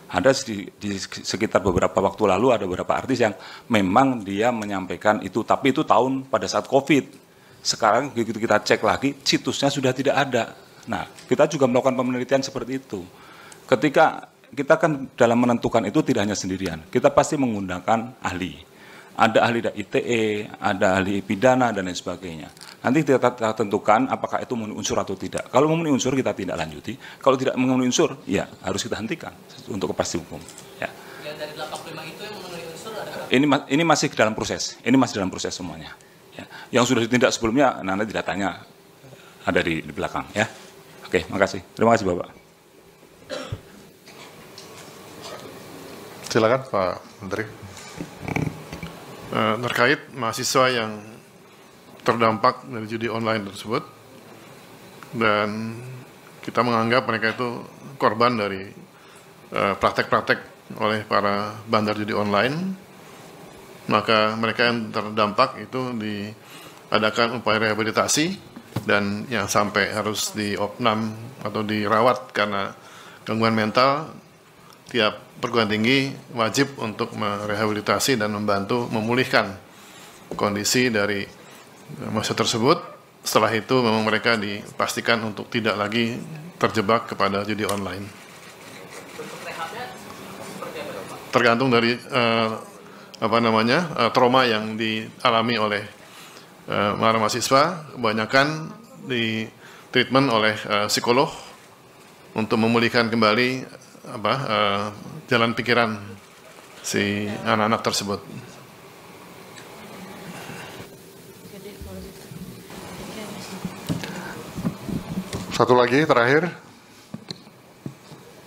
Ada di sekitar beberapa waktu lalu ada beberapa artis yang memang dia menyampaikan itu, tapi itu tahun pada saat COVID. Sekarang begitu kita cek lagi, situsnya sudah tidak ada. Nah, kita juga melakukan penelitian seperti itu. Ketika kita kan dalam menentukan itu tidak hanya sendirian, kita pasti menggunakan ahli. Ada ahli ITE, ada ahli pidana, dan lain sebagainya. Nanti kita tentukan apakah itu memenuhi unsur atau tidak. Kalau memenuhi unsur kita tidak lanjuti. Kalau tidak memenuhi unsur, ya harus kita hentikan untuk kepastian hukum. Ya. Yang dari 85 itu yang memenuhi unsur ada? Ini masih dalam proses. Ini masih dalam proses semuanya. Ya. Yang sudah ditindak sebelumnya, nanti datanya ada di belakang. Ya. Oke, makasih. Terima kasih Bapak. Silakan Pak Menteri. Terkait mahasiswa yang terdampak dari judi online tersebut, dan kita menganggap mereka itu korban dari praktek-praktek oleh para bandar judi online, maka mereka yang terdampak itu diadakan upaya rehabilitasi, dan yang sampai harus diopnam atau dirawat karena gangguan mental, tiap perguruan tinggi wajib untuk merehabilitasi dan membantu memulihkan kondisi dari mahasiswa tersebut. Setelah itu memang mereka dipastikan untuk tidak lagi terjebak kepada judi online. Tergantung dari trauma yang dialami oleh para mahasiswa. Kebanyakan di treatment oleh psikolog untuk memulihkan kembali jalan pikiran si anak-anak tersebut. Satu lagi terakhir,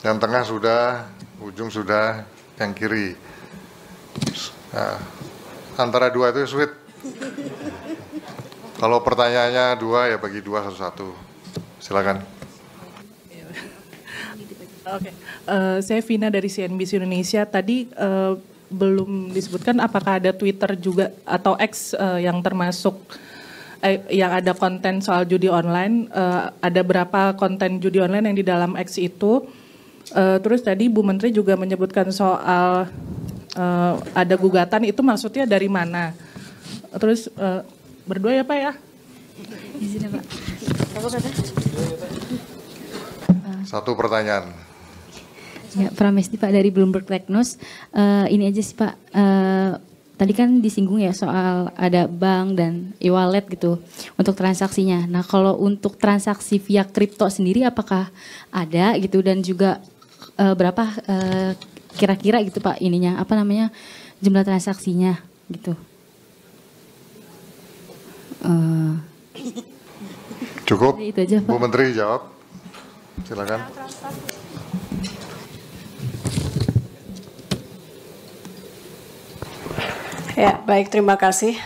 yang tengah sudah, ujung sudah, yang kiri. Nah, antara dua itu sweet. Kalau pertanyaannya dua, ya bagi dua satu-satu. Silakan. Oke, saya Vina dari CNBC Indonesia. Tadi belum disebutkan apakah ada Twitter juga atau X yang termasuk yang ada konten soal judi online. Ada berapa konten judi online yang di dalam X itu? Terus tadi Bu Menteri juga menyebutkan soal ada gugatan, itu maksudnya dari mana? Terus berdua ya Pak ya. Izin ya Pak. Satu pertanyaan. Ya, Pramesti Pak dari Bloomberg Tech News. Ini aja sih Pak, tadi kan disinggung ya soal ada bank dan e-wallet gitu untuk transaksinya. Nah kalau untuk transaksi via kripto sendiri apakah ada gitu dan juga berapa kira-kira gitu Pak ininya apa namanya jumlah transaksinya gitu. Cukup, itu aja, Pak. Bu Menteri jawab. Silakan. Ya, baik, terima kasih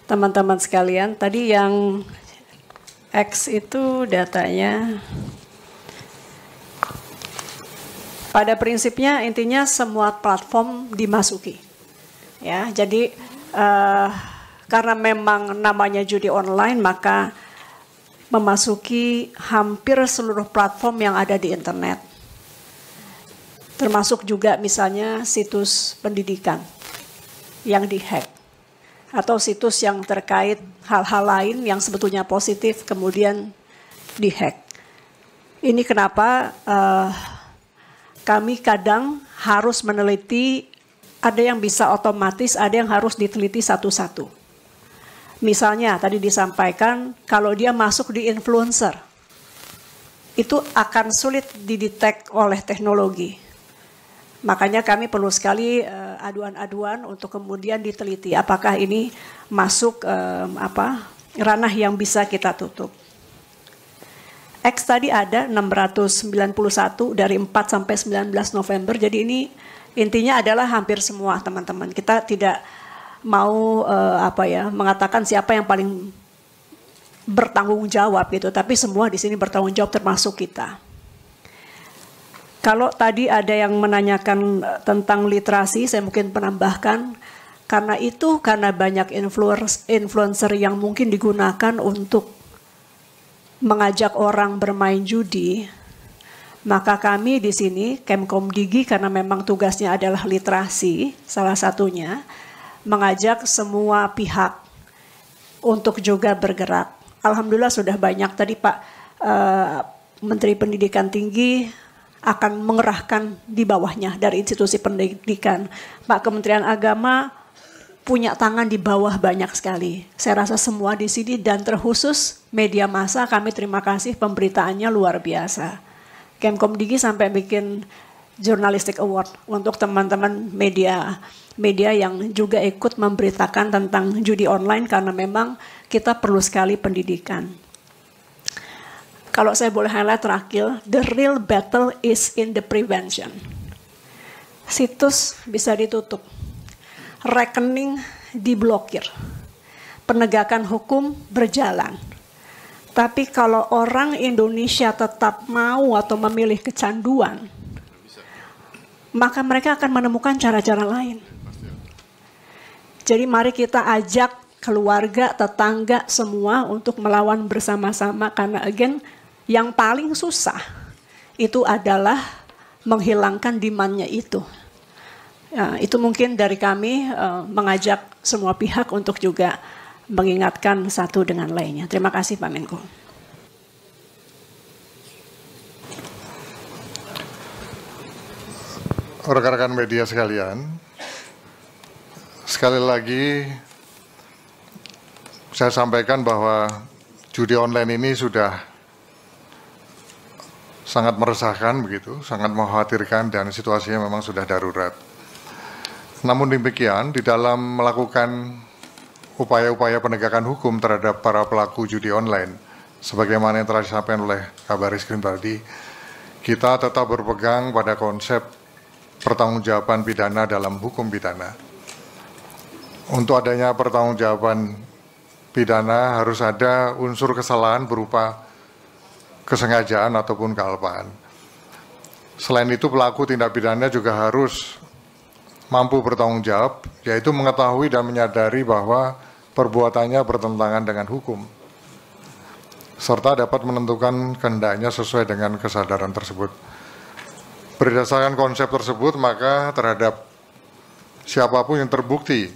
teman-teman sekalian. Tadi yang X itu datanya, pada prinsipnya intinya semua platform dimasuki. Ya, jadi karena memang namanya judi online, maka memasuki hampir seluruh platform yang ada di internet. Termasuk juga misalnya situs pendidikan yang dihack atau situs yang terkait hal-hal lain yang sebetulnya positif kemudian dihack. Ini kenapa kami kadang harus meneliti, ada yang bisa otomatis, ada yang harus diteliti satu-satu. Misalnya tadi disampaikan kalau dia masuk di influencer, itu akan sulit didetek oleh teknologi. Makanya kami perlu sekali aduan-aduan untuk kemudian diteliti apakah ini masuk ranah yang bisa kita tutup. X tadi ada 691 dari 4 sampai 19 November. Jadi ini intinya adalah hampir semua teman-teman. Kita tidak mau mengatakan siapa yang paling bertanggung jawab gitu, tapi semua di sini bertanggung jawab termasuk kita. Kalau tadi ada yang menanyakan tentang literasi, saya mungkin penambahkan, karena banyak influencer yang mungkin digunakan untuk mengajak orang bermain judi, maka kami di sini, Kemkomdigi, karena memang tugasnya adalah literasi, salah satunya, mengajak semua pihak untuk juga bergerak. Alhamdulillah sudah banyak, tadi Pak Menteri Pendidikan Tinggi akan mengerahkan di bawahnya dari institusi pendidikan. Pak Kementerian Agama punya tangan di bawah banyak sekali. Saya rasa semua di sini dan terkhusus media massa, kami terima kasih pemberitaannya luar biasa. Kemkomdigi sampai bikin Journalistic Award untuk teman-teman media yang juga ikut memberitakan tentang judi online karena memang kita perlu sekali pendidikan. Kalau saya boleh highlight terakhir, the real battle is in the prevention. Situs bisa ditutup, rekening diblokir, penegakan hukum berjalan. Tapi kalau orang Indonesia tetap mau atau memilih kecanduan, maka mereka akan menemukan cara-cara lain. Jadi mari kita ajak keluarga, tetangga, semua untuk melawan bersama-sama karena again, yang paling susah itu adalah menghilangkan demand-nya itu. Ya, itu mungkin dari kami mengajak semua pihak untuk juga mengingatkan satu dengan lainnya. Terima kasih Pak Menko. Rekan-rekan media sekalian, sekali lagi saya sampaikan bahwa judi online ini sudah sangat meresahkan begitu, sangat mengkhawatirkan dan situasinya memang sudah darurat. Namun demikian, di dalam melakukan upaya-upaya penegakan hukum terhadap para pelaku judi online, sebagaimana yang telah disampaikan oleh Kabar Eskrim tadi, kita tetap berpegang pada konsep pertanggungjawaban pidana dalam hukum pidana. Untuk adanya pertanggungjawaban pidana harus ada unsur kesalahan berupa kesengajaan ataupun kealpaan. Selain itu pelaku tindak pidana juga harus mampu bertanggung jawab, yaitu mengetahui dan menyadari bahwa perbuatannya bertentangan dengan hukum, serta dapat menentukan kehendaknya sesuai dengan kesadaran tersebut. Berdasarkan konsep tersebut, maka terhadap siapapun yang terbukti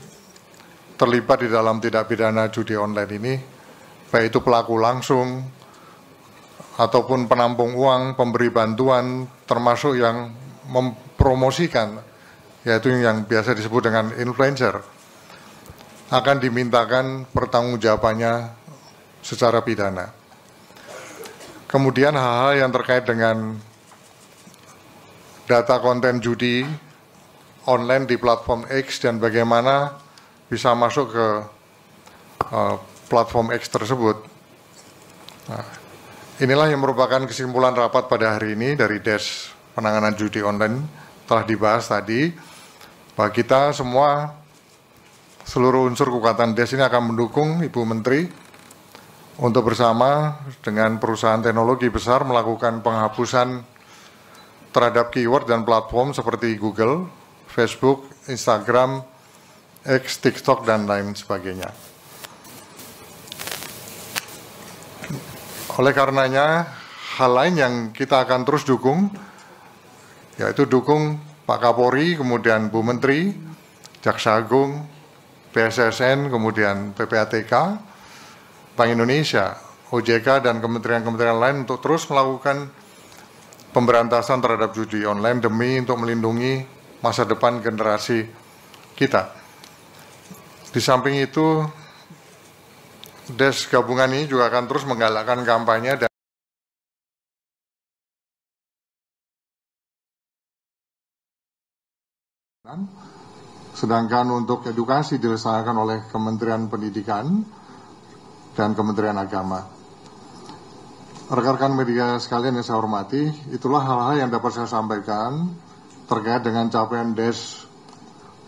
terlibat di dalam tindak pidana judi online ini, baik itu pelaku langsung ataupun penampung uang, pemberi bantuan, termasuk yang mempromosikan, yaitu yang biasa disebut dengan influencer, akan dimintakan pertanggungjawabannya secara pidana. Kemudian hal-hal yang terkait dengan data konten judi online di platform X dan bagaimana bisa masuk ke platform X tersebut. Nah, inilah yang merupakan kesimpulan rapat pada hari ini dari Des Penanganan Judi Online, telah dibahas tadi bahwa kita semua, seluruh unsur kekuatan Des ini akan mendukung Ibu Menteri untuk bersama dengan perusahaan teknologi besar melakukan penghapusan terhadap keyword dan platform seperti Google, Facebook, Instagram, X, TikTok, dan lain sebagainya. Oleh karenanya, hal lain yang kita akan terus dukung, yaitu dukung Pak Kapolri, kemudian Bu Menteri, Jaksa Agung, BSSN, kemudian PPATK, Bank Indonesia, OJK, dan kementerian-kementerian lain untuk terus melakukan pemberantasan terhadap judi online demi untuk melindungi masa depan generasi kita. Di samping itu, Des gabungan ini juga akan terus menggalakkan kampanye dan sedangkan untuk edukasi dilaksanakan oleh Kementerian Pendidikan dan Kementerian Agama. Rekan-rekan media sekalian yang saya hormati, itulah hal-hal yang dapat saya sampaikan terkait dengan capaian Des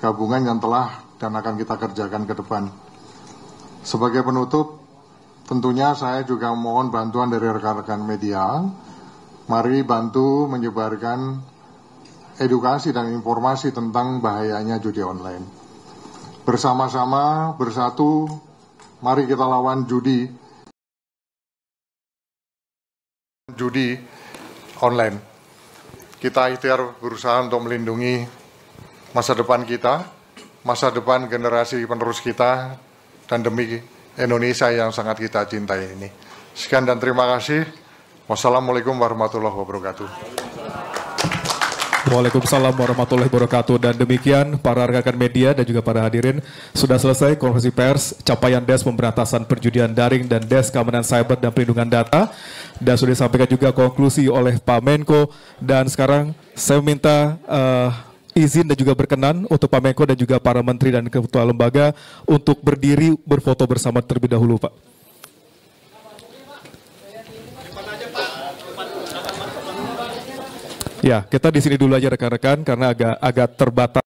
gabungan yang telah dan akan kita kerjakan ke depan. Sebagai penutup, tentunya saya juga mohon bantuan dari rekan-rekan media. Mari bantu menyebarkan edukasi dan informasi tentang bahayanya judi online. Bersama-sama, bersatu, mari kita lawan judi online. Kita ikhtiar berusaha untuk melindungi masa depan kita, masa depan generasi penerus kita, dan demi Indonesia yang sangat kita cintai ini. Sekian dan terima kasih. Wassalamualaikum warahmatullahi wabarakatuh. Waalaikumsalam warahmatullahi wabarakatuh. Dan demikian para rekan media dan juga para hadirin, sudah selesai konferensi pers capaian Des Pemberantasan Perjudian Daring dan Des Keamanan Cyber dan Perlindungan Data, dan sudah disampaikan juga konklusi oleh Pak Menko. Dan sekarang saya minta izin dan juga berkenan untuk Pak Menko dan juga para menteri dan ketua lembaga untuk berdiri berfoto bersama terlebih dahulu, Pak. Ya, kita di sini dulu aja rekan-rekan karena agak terbatas.